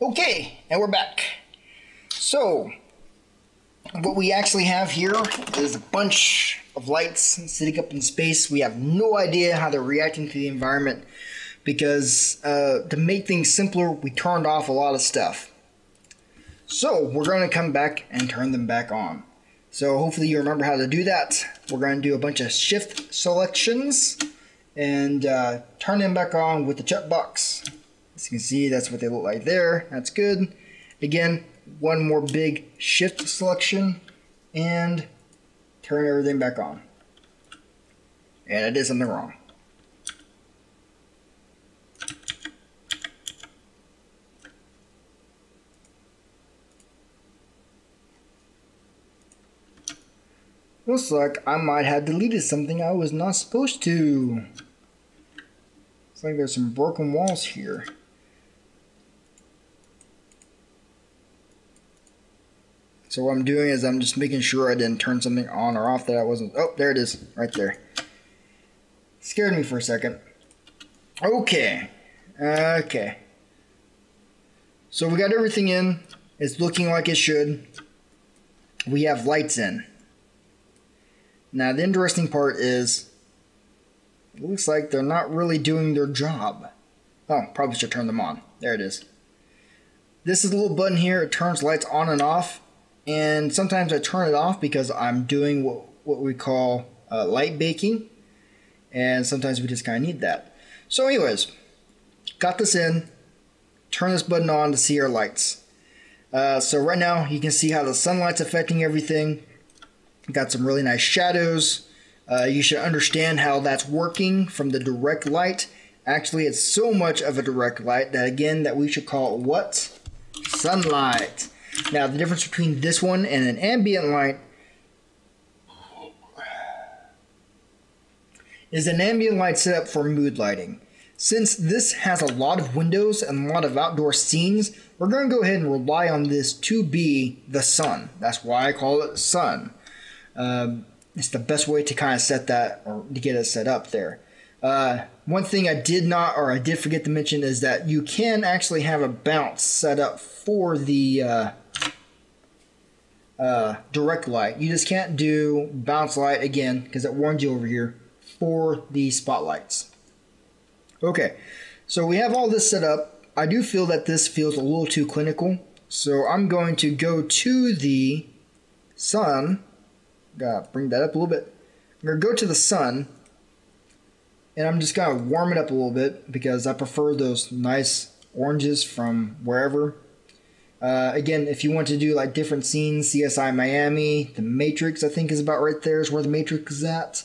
Okay, and we're back. So, what we actually have here is a bunch of lights sitting up in space. We have no idea how they're reacting to the environment because to make things simpler, we turned off a lot of stuff. So, we're going to come back and turn them back on. So, hopefully you remember how to do that. We're going to do a bunch of shift selections and turn them back on with the checkbox. As you can see, that's what they look like there. That's good. Again, one more big shift selection and turn everything back on. And I did something wrong. Looks like I might have deleted something I was not supposed to. Looks like there's some broken walls here. So what I'm doing is I'm just making sure I didn't turn something on or off that I wasn't. Oh, there it is, right there. Scared me for a second. Okay. Okay. So we got everything in. It's looking like it should. We have lights in. Now the interesting part is, it looks like they're not really doing their job. Oh, probably should turn them on. There it is. This is a little button here. It turns lights on and off. And sometimes I turn it off because I'm doing what we call light baking. And sometimes we just kind of need that. So anyways, got this in. Turn this button on to see our lights. So right now you can see how the sunlight's affecting everything. Got some really nice shadows. You should understand how that's working from the direct light. Actually, it's so much of a direct light that again that we should call it what? Sunlight. Now the difference between this one and an ambient light is an ambient light set up for mood lighting. Since this has a lot of windows and a lot of outdoor scenes, we're going to go ahead and rely on this to be the sun. That's why I call it sun. It's the best way to kind of set that or to get it set up there. One thing I did forget to mention is that you can actually have a bounce set up for the direct light. You just can't do bounce light again because it warns you over here for the spotlights. Okay, so we have all this set up. I do feel that this feels a little too clinical, so I'm going to go to the sun. Gotta bring that up a little bit. I'm gonna go to the sun, and I'm just gonna warm it up a little bit because I prefer those nice oranges from wherever. Again, if you want to do like different scenes, CSI Miami, The Matrix, I think is about right there is where The Matrix is at.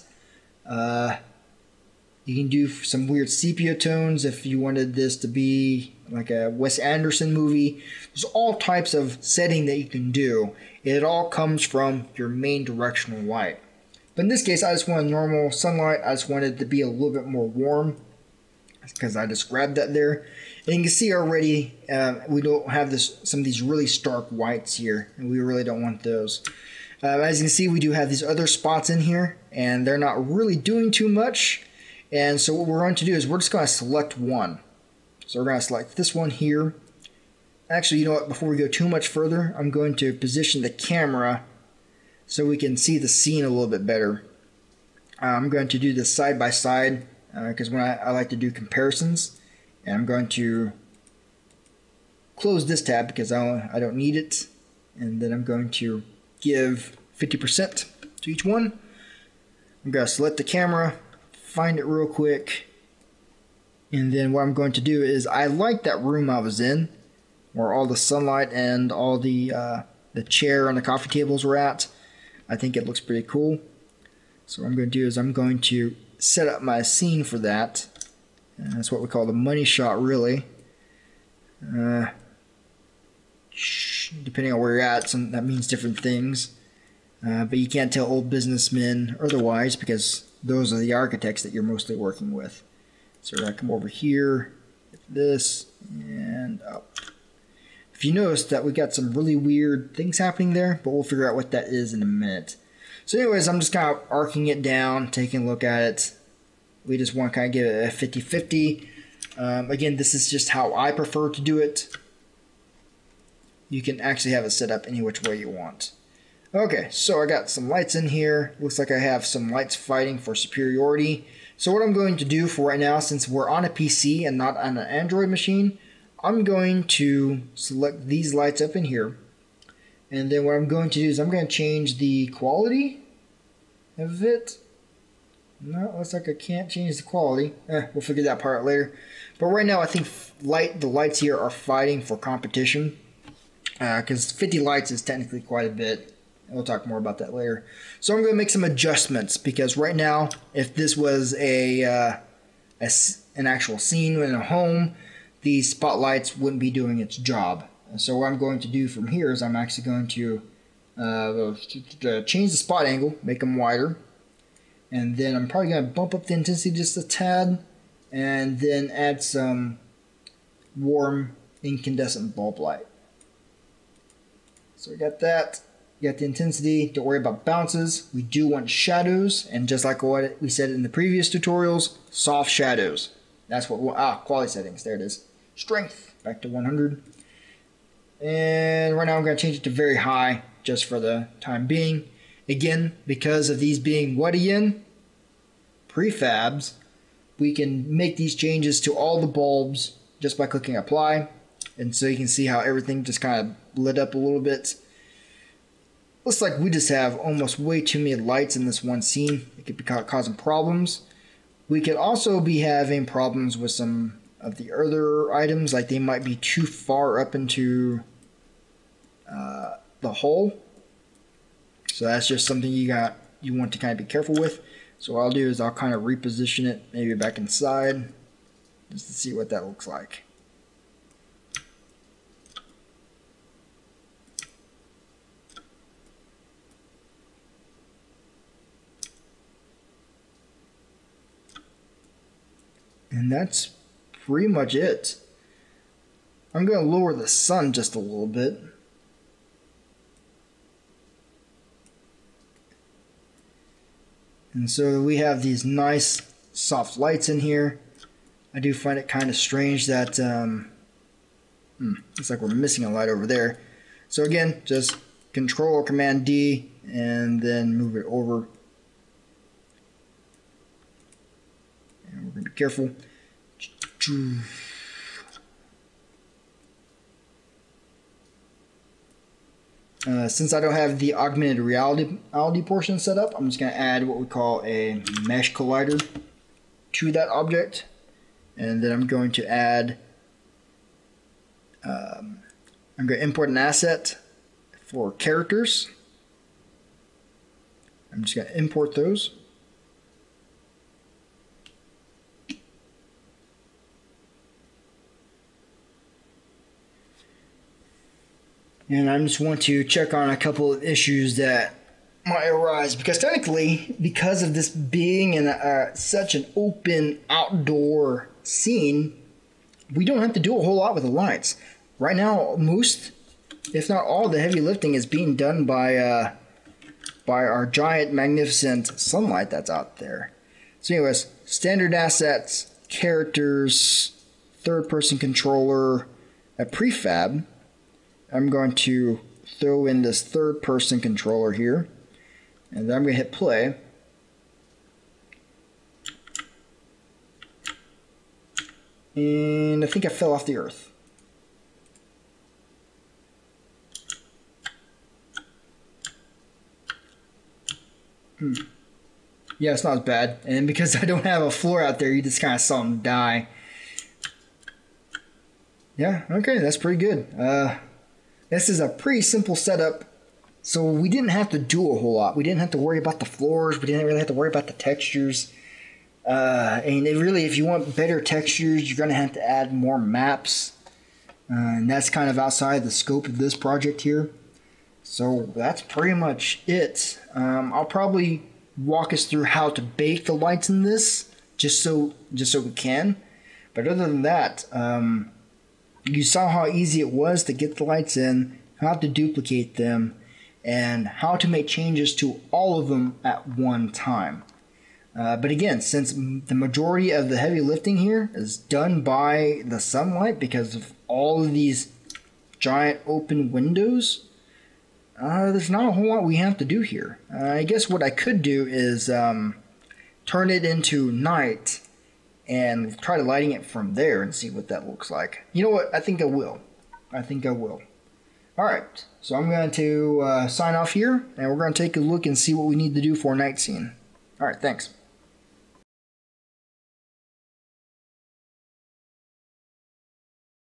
You can do some weird sepia tones if you wanted this to be like a Wes Anderson movie. There's all types of setting that you can do. It all comes from your main directional light. But in this case, I just want a normal sunlight. I just wanted it to be a little bit more warm because I just grabbed that there. And you can see already we don't have some of these really stark whites here, and we really don't want those. As you can see, we do have these other spots in here, and they're not really doing too much. And so what we're going to do is we're just going to select one. So we're going to select this one here. Actually, you know what? Before we go too much further, I'm going to position the camera so we can see the scene a little bit better. I'm going to do this side by side because when I like to do comparisons. And I'm going to close this tab because I don't need it. And then I'm going to give 50% to each one. I'm going to select the camera, find it real quick. And then what I'm going to do is I like that room I was in where all the sunlight and all the chair and the coffee tables were at. I think it looks pretty cool. So what I'm going to do is I'm going to set up my scene for that. And that's what we call the money shot, really. Depending on where you're at, that means different things. But you can't tell old businessmen otherwise because those are the architects that you're mostly working with. So we're going to come over here, hit this, and up. If you notice that we got some really weird things happening there, but we'll figure out what that is in a minute. So anyways, I'm just kind of arcing it down, taking a look at it. We just want to kind of give it a 50-50. Again, this is just how I prefer to do it. you can actually have it set up any which way you want. Okay, so I got some lights in here. Looks like I have some lights fighting for superiority. So what I'm going to do for right now, since we're on a PC and not on an Android machine, I'm going to select these lights up in here. And then what I'm going to do is I'm going to change the quality of it. No, it looks like I can't change the quality. We'll figure that part out later. But right now I think the lights here are fighting for competition. Because 50 lights is technically quite a bit. We'll talk more about that later. So I'm going to make some adjustments, because right now, if this was an actual scene in a home, these spotlights wouldn't be doing its job. So what I'm going to do from here is I'm actually going to change the spot angle, make them wider, and then I'm probably going to bump up the intensity just a tad, and then add some warm incandescent bulb light. So we got that. You got the intensity. Don't worry about bounces. We do want shadows, and just like what we said in the previous tutorials, soft shadows. That's what quality settings. There it is. Strength back to 100. And right now I'm going to change it to very high just for the time being. Again, because of these being what again? Prefabs, we can make these changes to all the bulbs just by clicking apply. And so you can see how everything just kind of lit up a little bit. Looks like we just have almost way too many lights in this one scene. It could be causing problems. We could also be having problems with some of the other items, like they might be too far up into the hole. So that's just something you want to kind of be careful with. So what I'll do is I'll kind of reposition it maybe back inside just to see what that looks like. And that's pretty much it. I'm going to lower the sun just a little bit. And so we have these nice soft lights in here. I do find it kind of strange that looks like we're missing a light over there. So again, just Control or Command D and then move it over. And we're going to be careful. Since I don't have the augmented reality portion set up, I'm just going to add what we call a mesh collider to that object. And then I'm going to add, I'm going to import an asset for characters. I'm just going to import those. And I just want to check on a couple of issues that might arise, because technically, because of this being in such an open outdoor scene, we don't have to do a whole lot with the lights. Right now, most, if not all, the heavy lifting is being done by our giant, magnificent sunlight that's out there. So anyways, standard assets, characters, third-person controller, a prefab. I'm going to throw in this third-person controller here, and then I'm going to hit play. And I think I fell off the earth. Yeah, it's not as bad. And because I don't have a floor out there, you just kind of saw him die. Yeah, okay, that's pretty good. This is a pretty simple setup, so we didn't have to do a whole lot. We didn't have to worry about the floors. We didn't really have to worry about the textures. And really, if you want better textures, you're going to have to add more maps. And that's kind of outside the scope of this project here. So that's pretty much it. I'll probably walk us through how to bake the lights in this, just so we can. But other than that, you saw how easy it was to get the lights in, how to duplicate them, and how to make changes to all of them at one time. But again, since the majority of the heavy lifting here is done by the sunlight because of all of these giant open windows. There's not a whole lot we have to do here. I guess what I could do is turn it into night and try lighting it from there and see what that looks like. You know what? I think I will. Alright, so I'm going to sign off here, and we're going to take a look and see what we need to do for a night scene. Alright, thanks.